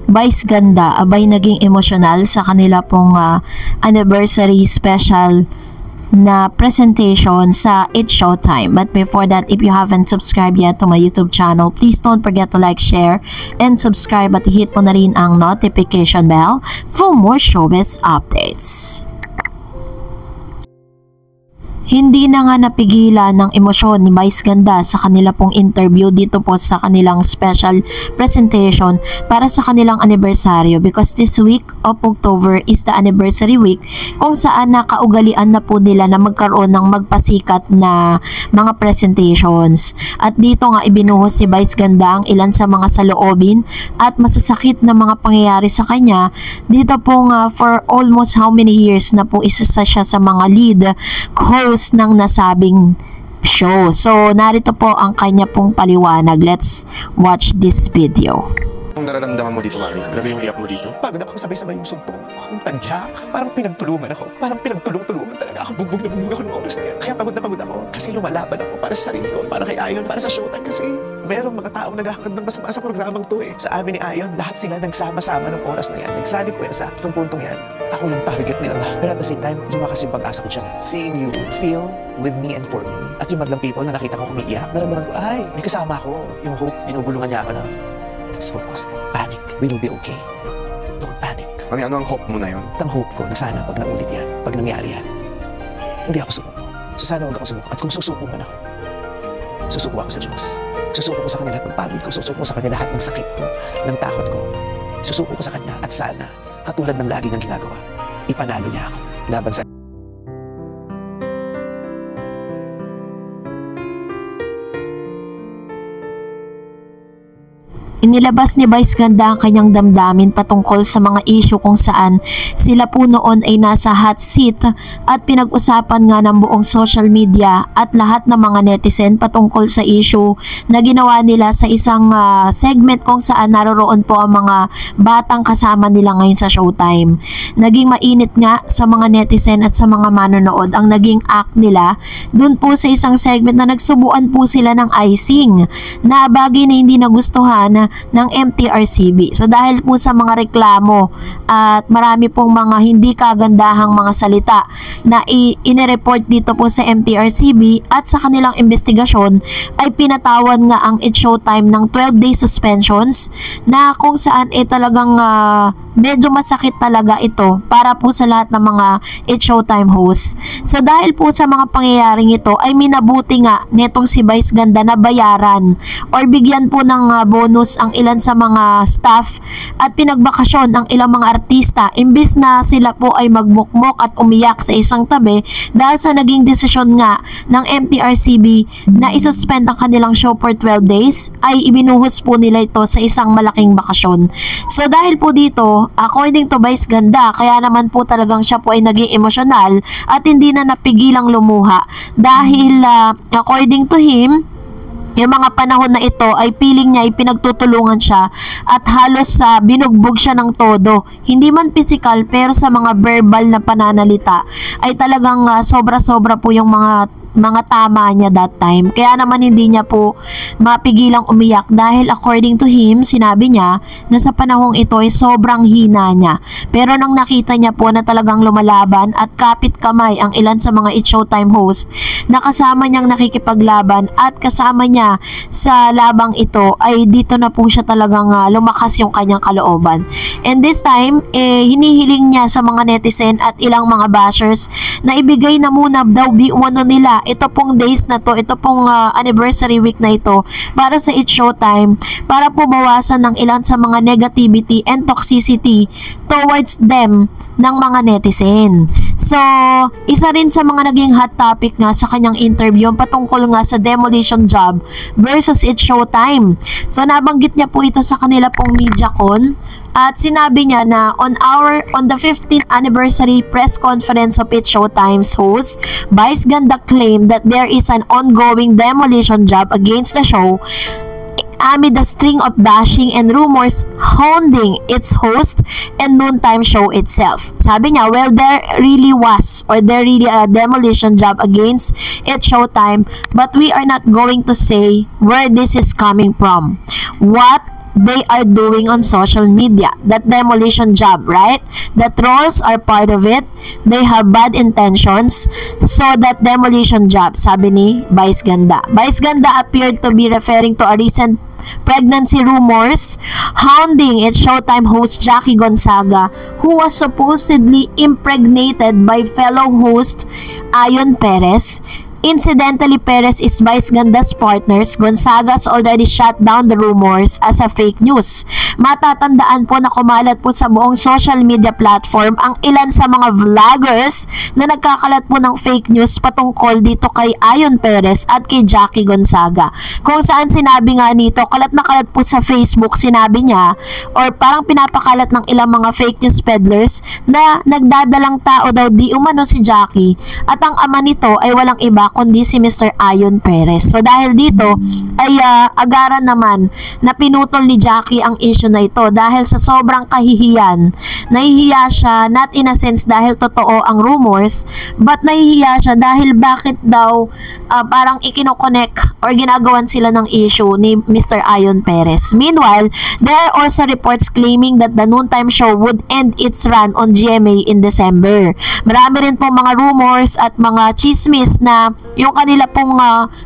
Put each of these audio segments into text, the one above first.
Vice Ganda abay naging emosyonal sa kanila pong anniversary special na presentation sa It's Showtime. But before that, if you haven't subscribed yet to my YouTube channel, please don't forget to like, share, and subscribe at hit mo na rin ang notification bell for more showbiz updates. Hindi na nga napigilan ng emosyon ni Vice Ganda sa kanila pong interview dito po sa kanilang special presentation para sa kanilang anibersaryo, because this week of October is the anniversary week kung saan nakaugalian na po nila na magkaroon ng magpasikat na mga presentations. At dito nga ibinuhos ni Vice Ganda ang ilan sa mga saloobin at masasakit na mga pangyayari sa kanya dito pong for almost how many years na po isa siya sa mga lead host ng nasabing show. So, narito po ang kanya pong paliwanag. Let's watch this video. Ang nararamdaman mo dito, Mami? Grabe yung iyak mo dito. Pagod ako sabay-sabay yung sumpong. Akong tadya. Parang pinagtulungan ako. Parang pinagtulong-tulungan talaga. Ako bugbog na bugbog ako ng oras na yan. Kaya pagod ako. Kasi lumalaban ako para sa sarili ko. Para kay Ayon. Para sa Showtime. Kasi merong mga taong naghahangad ng masama sa programang to eh. Sa amin ni Ayon, lahat sila nagsama-sama ng oras na yan. Nagsali puwersa. Itong puntong yan, ako yung target nila lahat. Pero at the same time, lumakas yung pag-asa ko dyan. Seeing you feel with me and for me. At yung madlang people na nakita ko umiiyak, naramdaman ko, ay, may kasama ako. Yung hope, binubulungan niya ako na, let's focus. Panic. We will be okay. Don't panic. Mami, ano ang hope mo na yun? Ang hope ko na sana pag naulit yan, pag nangyari yan, hindi ako susuko. So sana huwag ako sumuko. At kung susuko man ako, susuko ako sa Diyos. Susuko ko sa Kanya lahat ng pagod ko. Susuko ko sa Kanya lahat ng sakit ko, ng takot ko. Susuko ko sa Kanya at sana, katulad ng lagi niyang ginagawa, ipanalo niya ako laban sa Inilabas ni Vice Ganda ang kanyang damdamin patungkol sa mga issue kung saan sila po noon ay nasa hot seat at pinag-usapan nga ng buong social media at lahat ng mga netizen patungkol sa issue na ginawa nila sa isang segment kung saan naroroon po ang mga batang kasama nila ngayon sa Showtime. Naging mainit nga sa mga netizen at sa mga manonood ang naging act nila dun po sa isang segment na nagsubuan po sila ng icing na bagay na hindi nagustuhan ng MTRCB. So dahil po sa mga reklamo at marami pong mga hindi kagandahang mga salita na inireport dito po sa MTRCB at sa kanilang investigasyon ay pinatawan nga ang It's Showtime ng 12-day suspensions na kung saan talagang medyo masakit talaga ito para po sa lahat ng mga It's Showtime hosts. So dahil po sa mga pangyayaring ito ay minabuti nga netong si Vice Ganda na bayaran or bigyan po ng bonus ang ilan sa mga staff at pinagbakasyon ang ilang mga artista imbis na sila po ay magmukmok at umiyak sa isang tabi dahil sa naging desisyon nga ng MTRCB na isuspend ang kanilang show for 12 days ay ibinuhos po nila ito sa isang malaking bakasyon. So dahil po dito, according to Vice Ganda, kaya naman po talagang siya po ay naging emosyonal at hindi na napigilang lumuha dahil according to him, yung mga panahon na ito ay feeling niya ay pinagtutulungan siya at halos binugbog siya ng todo. Hindi man physical pero sa mga verbal na pananalita ay talagang sobra-sobra po yung mga tama niya that time. Kaya naman hindi niya po mapigilang umiyak dahil according to him, sinabi niya na sa panahong ito ay sobrang hina niya. Pero nang nakita niya po na talagang lumalaban at kapit kamay ang ilan sa mga It's Showtime hosts na kasama niyang nakikipaglaban at kasama niya sa labang ito ay dito na po siya talagang lumakas yung kanyang kalooban. And this time, hinihiling niya sa mga netizen at ilang mga bashers na ibigay na muna daw umano nila ito pong days na to, ito pong anniversary week na ito para sa It's Showtime para po bawasan ng ilan sa mga negativity and toxicity towards them ng mga netizen. So, isa rin sa mga naging hot topic nga sa kanyang interview patungkol nga sa demolition job versus It's Showtime. So, nabanggit niya po ito sa kanila pong media con. At sinabi niya na on the 15th anniversary press conference of It's Showtime's host, Vice Ganda claimed that there is an ongoing demolition job against the show amid a string of bashing and rumors hounding its host and noontime show itself. Sabi niya, well, there really a demolition job against It's Showtime, but we are not going to say where this is coming from. What they are doing on social media. That demolition job, right? The trolls are part of it. They have bad intentions. So that demolition job, sabi ni Vice Ganda. Vice Ganda appeared to be referring to a recent pregnancy rumors hounding its Showtime host Jackie Gonzaga, who was supposedly impregnated by fellow host Ayon Perez. Incidentally, Perez is Vice Ganda's partners. Gonzaga's already shut down the rumors as a fake news. Matatandaan po na kumalat po sa buong social media platform ang ilan sa mga vloggers na nagkakalat po ng fake news patungkol dito kay Ayon Perez at kay Jackie Gonzaga. Kung saan sinabi nga nito, kalat na kalat po sa Facebook, sinabi niya, or parang pinapakalat ng ilang mga fake news peddlers na nagdadalang tao daw di umano si Jackie at ang ama nito ay walang iba kundi si Mr. Ayon Perez. So dahil dito ay agaran naman na pinutol ni Jackie ang issue na ito dahil sa sobrang kahihiyan. Nahihiya siya not in a sense dahil totoo ang rumors, but nahihiya siya dahil bakit daw parang ikinokonek or ginagawan sila ng issue ni Mr. Ayon Perez. Meanwhile, there are also reports claiming that the noontime show would end its run on GMA in December. Marami rin po mga rumors at mga chismis na yung kanila pong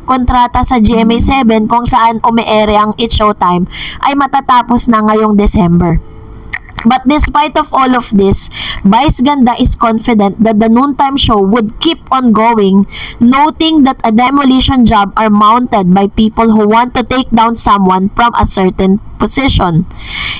kontrata sa GMA7 kung saan umeere ang It's Showtime ay matatapos na ngayong December. But despite of all of this, Vice Ganda is confident that the noontime show would keep on going, noting that a demolition job are mounted by people who want to take down someone from a certain position.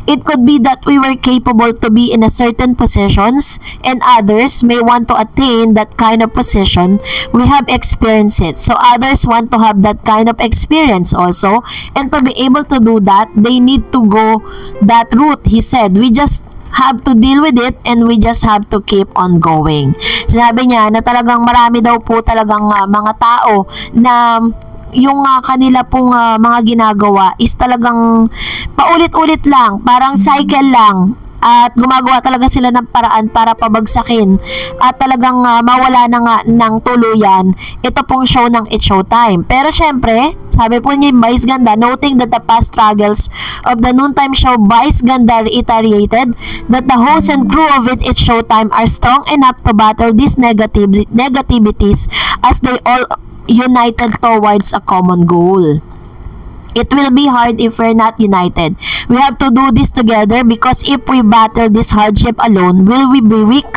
It could be that we were capable to be in a certain positions and others may want to attain that kind of position. We have experienced it. So others want to have that kind of experience also, and to be able to do that, they need to go that route, he said. We just have to deal with it and we just have to keep on going. Sinabi niya na talagang marami daw po talagang mga tao na yung kanila pong mga ginagawa is talagang paulit-ulit lang, parang cycle lang. At gumagawa talaga sila ng paraan para pabagsakin at talagang mawala na nga ng tuluyan ito pong show ng It's Showtime. Pero syempre, sabi po niya Vice Ganda, noting that the past struggles of the noontime show, Vice Ganda reiterated that the host and crew of It's Showtime are strong enough to battle these negativities as they all united towards a common goal. It will be hard if we're not united. We have to do this together because if we battle this hardship alone, will we be weak?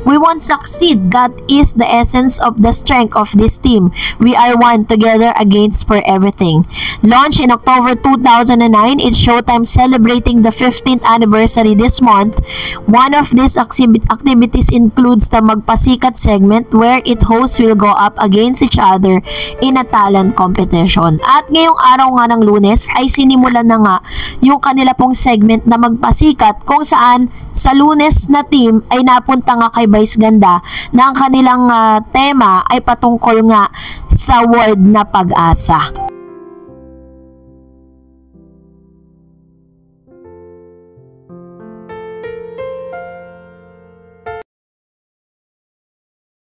We won't succeed. That is the essence of the strength of this team. We are one together against for everything. Launched in October 2009, It's Showtime celebrating the 15th anniversary this month. One of these activities includes the Magpasikat segment where its hosts will go up against each other in a talent competition. At ngayong araw nga ng Lunes ay sinimulan na nga yung kanila pong segment na Magpasikat kung saan sa Lunes na team ay napunta nga kay Vice Ganda na ang kanilang tema ay patungkol nga sa word na pag-asa.